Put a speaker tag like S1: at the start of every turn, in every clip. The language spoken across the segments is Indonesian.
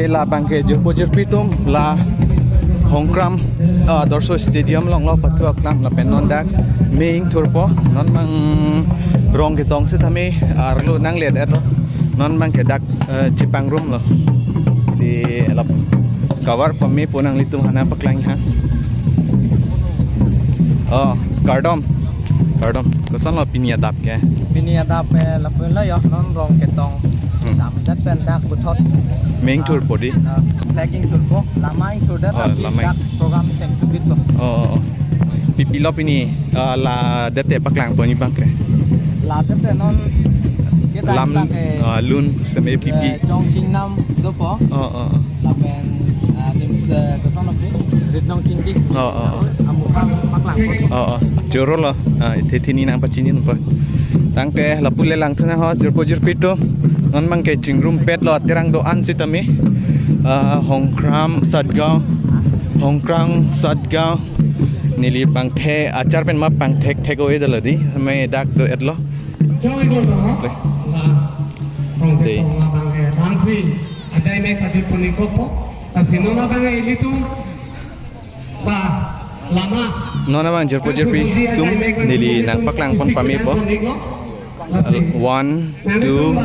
S1: la bangke jerpo jerpitum la Hongkram dorso stadium long lo patu aklam la penon dak ming turpo non mang rong ke tong se thame arlo nang le det lo non mang ke dak cipang room lo di la cover pami punang litum hana paklang ha cardom kesan lo pinia dap ke
S2: Pinia dape lapun la yo non rong ketong dam dat pen dak butot
S1: ming turpo di
S2: flagging turbo lamai turdat dak program sem subit to
S1: pipi lo pini la dete paklang poni bang ke
S2: la dat non kita
S1: lam lun seme pipi
S2: chong ching nam do po la pen nim se kesan lo rit nong ching dik amukang paklang
S1: joro lo thini nang pachinin pa tangke lapule lang thuna ho jerpo jerpito non mang ke chingrum pet lo terang do an sitami Hongkram Satgaon nili pangthe achar pen ma pangthek theko edaladi me dak do etlo
S3: de tansi ajai me pajit punikopo kasino na bang ilitu ba lama
S1: nona bang jerpo jerpi tum nili nang paklang pon pami po 1 2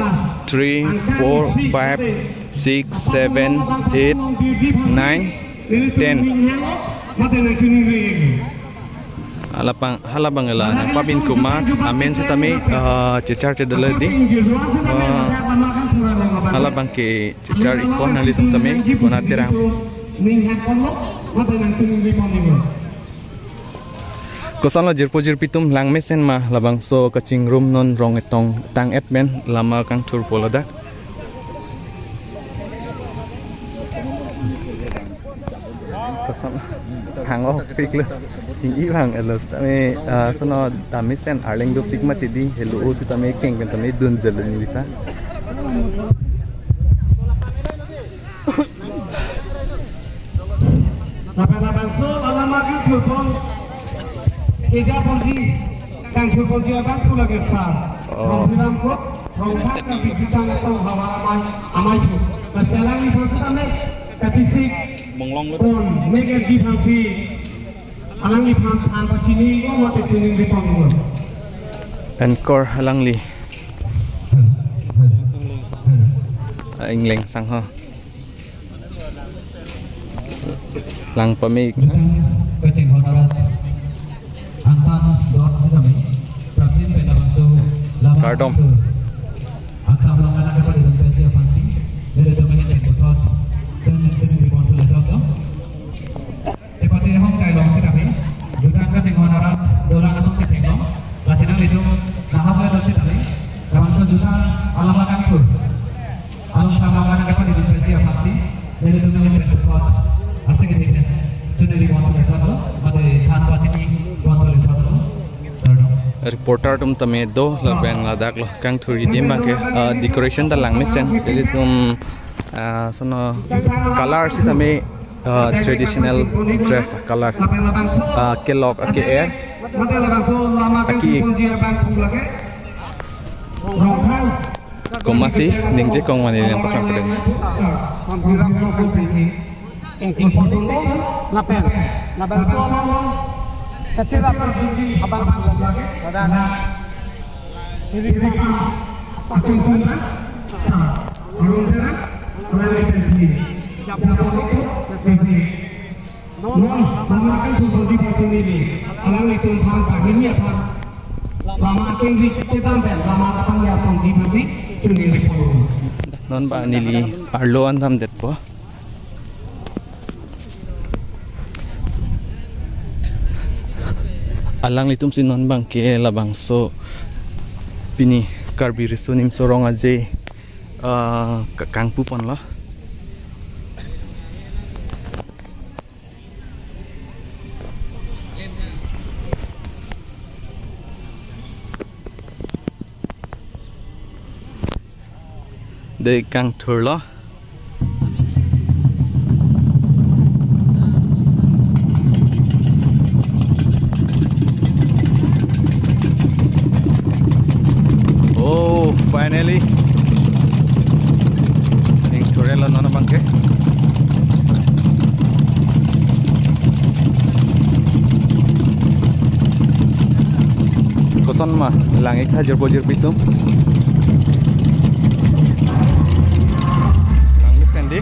S1: 3 4 5 6 7 8 9 10 halabang ela nang pabin kumat amen setami cecar cedaladi halabang ke cecar ikon nali tami konaterang kosan lo jerpo jerpitum lang mesen ma labang so kacing room non rong etong tang etmen lama kang tur poloda kosan hang lo pik le tinggi hang elos tame sono tamisen arling do pik mati di hello o si tame keng ben tame dun jalani dita
S3: Lapan so alama kan turpon Keja ponji kang turponji abang pula kesar Ronghiram ko ronghat ka bijutang asong hawa amai tu Masalah ni pun sedame kacisik pon mega jipansi alang ni pan pacini ko mate tuning di pon
S1: encore halang li ingleng sang ho lang pamig
S3: kacing honorat angkan dot sedame praktin pena masuk lama
S1: Cardom
S3: angkan lama nak pada dalam kerja panti dari domain yang betul dan tuning di pon tu letak seperti hong kai long sedame juga kacing honorat dolang asok setengah lasinang itu tahap level sedame langsung juga alamat kantor alam lama nak pada dalam kerja panti dari domain yang betul asing ini sudah dibuat oleh Tuhan, ada tanpa sini buat oleh Tuhan.
S1: reporter tum tame do la bang la dak lo kang thuri dim bang ke decoration da lang mesen jadi tum sono color si tame traditional dress color kelok ake air aki komasi ningje kong mani yang pakang pede
S2: lapen so kecil lapen abang ada ini
S3: pakai jumlah memakan tubuh di sini alang itu pang paginya pang lama kiri kita ben lama pang ya pang di pagi cuni repon
S1: non ba nili arlo andam det po alang litum sinon bang ke labang so pini karbi risunim sorong aje kang pupon lah de kang thurlo finally, yang thurelo nono bangke. son ma langit hajar bojir pitum lang misendi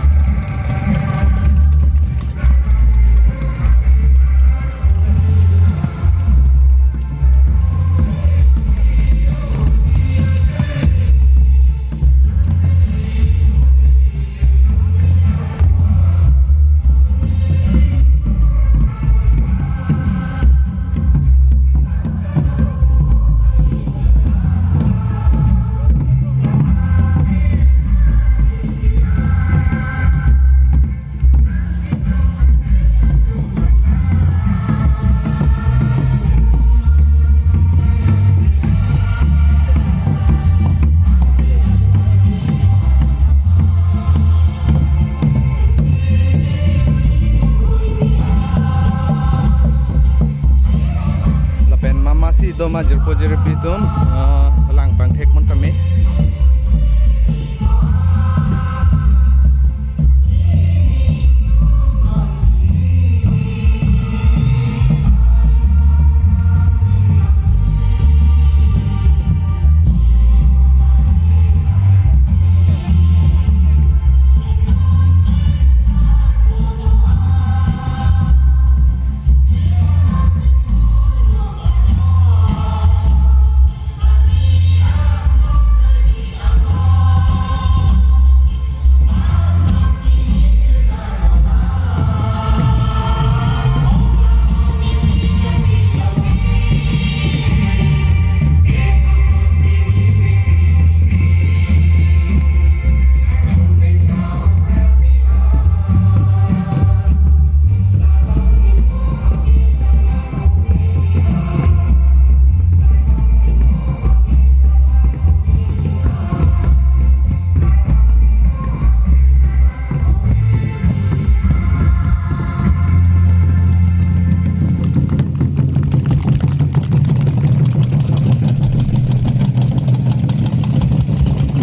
S1: do major pojir pitum lang pangkek mon kami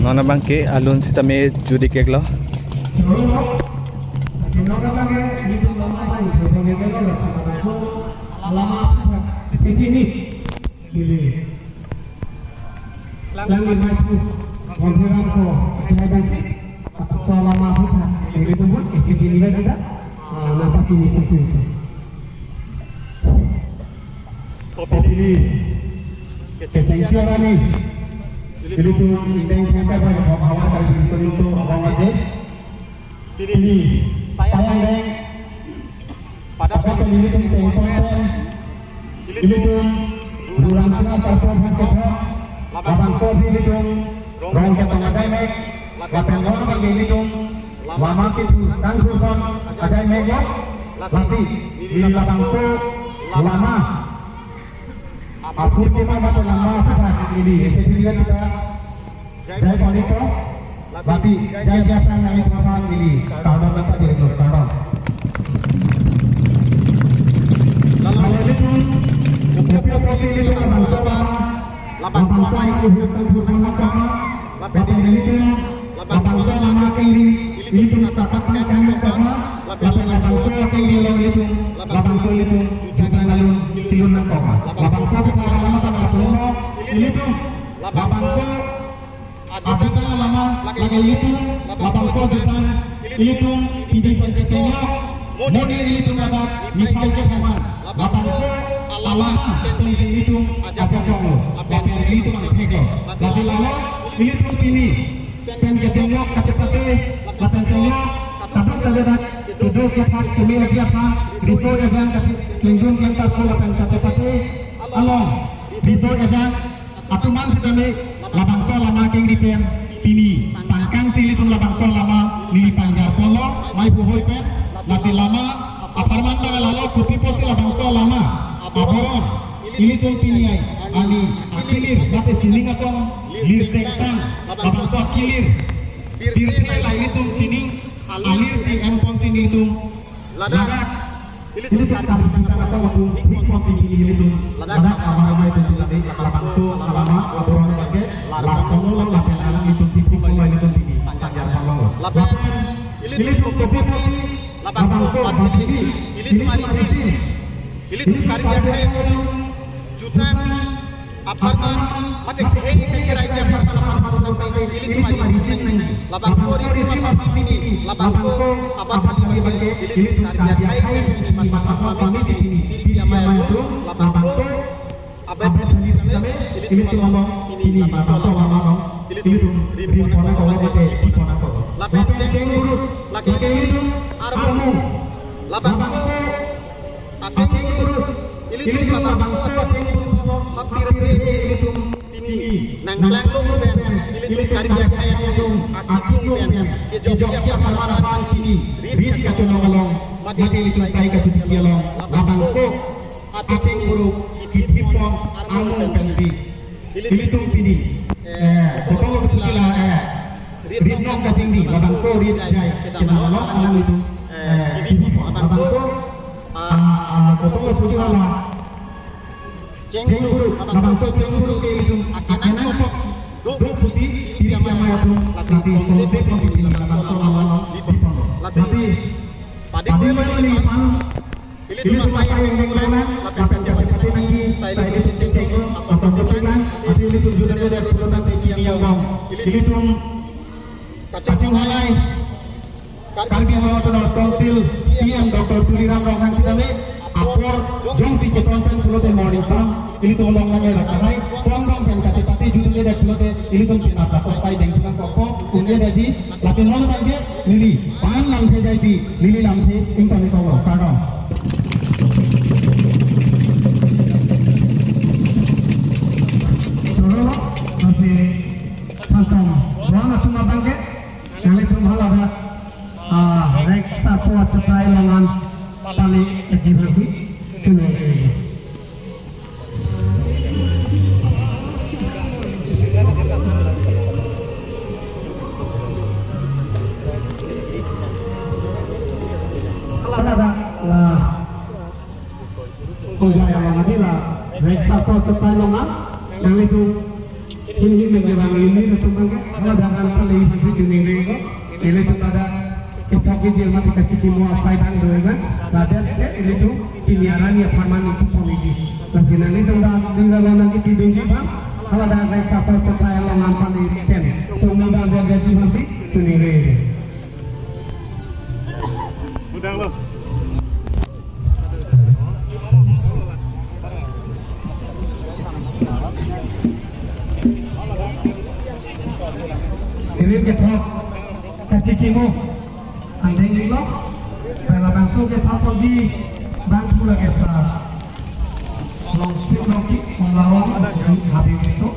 S1: nona bangke alun si tame judi keklo
S4: Jadi tu indeng kita pada bawa dari itu orang aja. Ini payang deng. Pada pemilih itu cengkong. Ini tu bulan mana performa kita. Abang kopi ini tu orang kita ada mek. Lapan orang bagi ini tu lama kita kan susun ada mek ya. Nanti di lapang tu lama. Apun kita macam lama apa ini? Jadi kita jai balik tu, berarti jai siapa yang nanti makan ini? Kalau kita jadi tu, kalau. Lalu itu, kopi ini tu abang sama, abang sama yang dibuatkan bersama kami. Berarti itu, abang sama kini itu katakan kami kami. Lapan abang sama kini lalu itu, abang sama itu jangan lalu tilun nak kau. Abang sama lama tak lama ini tu, abang sama ajutan lama lagi itu, abang sama ajutan itu tidak pencetnya. Model itu ada di pakai sama. Abang sama lama penting itu ajak kau. Lapan itu mang pego. Tapi lama ini tu pilih pencetnya kecepatan, lapan cengnya. Tapi terdapat tujuh ketat kami aja pak. Ribu aja kenjung yang tak pula pencetnya. Along ribu aja. Atuman sedang labang so lama keng dipen pilih. Pangkang sili tu labang so lama nili panggar polo. Mai buhoi pen. Lati lama. Aparman pada lalu kopi posi labang so lama. Aboron. Ini tu pilih ay. Ani akilir. Lati siling atong lir sektan. Labang so akilir. Birnya lah ini tu sini. Alir si handphone sini itu. Ladak. Ini kata kata waktu hikmah ini itu. Ladak apa itu tadi labang so lama. Aboron pakai. Labang so lama anak itu tipu kalau itu tinggi. Panjang panggung. Ini tu kopi posi. Labang so tinggi. Ini tu kari dia jutaan Aparman mati hei kecira itu aparman tangkai ili tu mari nang labang ko ri aparman ini labang ko abat bagi ili karya kai ini aparman ini dia mai tu labang ko abat bagi kami ili tu ngomong ini labang ko ngomong ili tu ri pona ko di pona ko labang cenguru lagi itu arbamu labang ko ateng cenguru ili tu labang ko cenguru hampir itu ini nang kelangkung ben ili karya kaya itu akung ben ke jogja pamaran ini rit ka colong mati ili kai ka tuti long labang ko aceng buruk kitipon amung ben bi ili tum pini potong lo tutila rit nong ka cingdi labang ko rit jai kita lo alang itu kitipon labang ko potong lo tutila cenguru labang ko cenguru ke itu akanan kok do putih diri sama itu tapi komplek posisi labang ko lawan tapi pada ini pan pilih tempat yang lain lapang jabat lagi saya ini cenguru atau bukan tapi ini tujuan dari program ini yang ngomong pilih tum kacang halai kalbi mau tu konsil yang Dr. Tuliram Rohang Sidame apor jong si ceton pen pulote morning sam ili to long langai rakai songbang pen kace pati judule da pulote ili to pina dapat pai deng tulang kopo unge daji lakin mon bange lili pan lam the jai di lili lam the intone ko kadam choro ase sancam wana tuma bange kale tum halada rek sapo chatai langan pani ejibrasi cune alada la kujaya manadila reksa ko cepai longan yang itu ini menjelang ini teman alada kan paling masih kuning rego ini tu ada kita kecil mati kecil semua faidan doang ada ini tu piniaran ya farman itu polisi sasinan itu di dalam nanti tidungji bang kalau ada reksa ko cepai longan paling pen cuma ada gaji masih kuning rego udah lo ini kita kacikimu andeng lo pela bangsu kita pergi bantu lagi sa long sih lagi melawan habis itu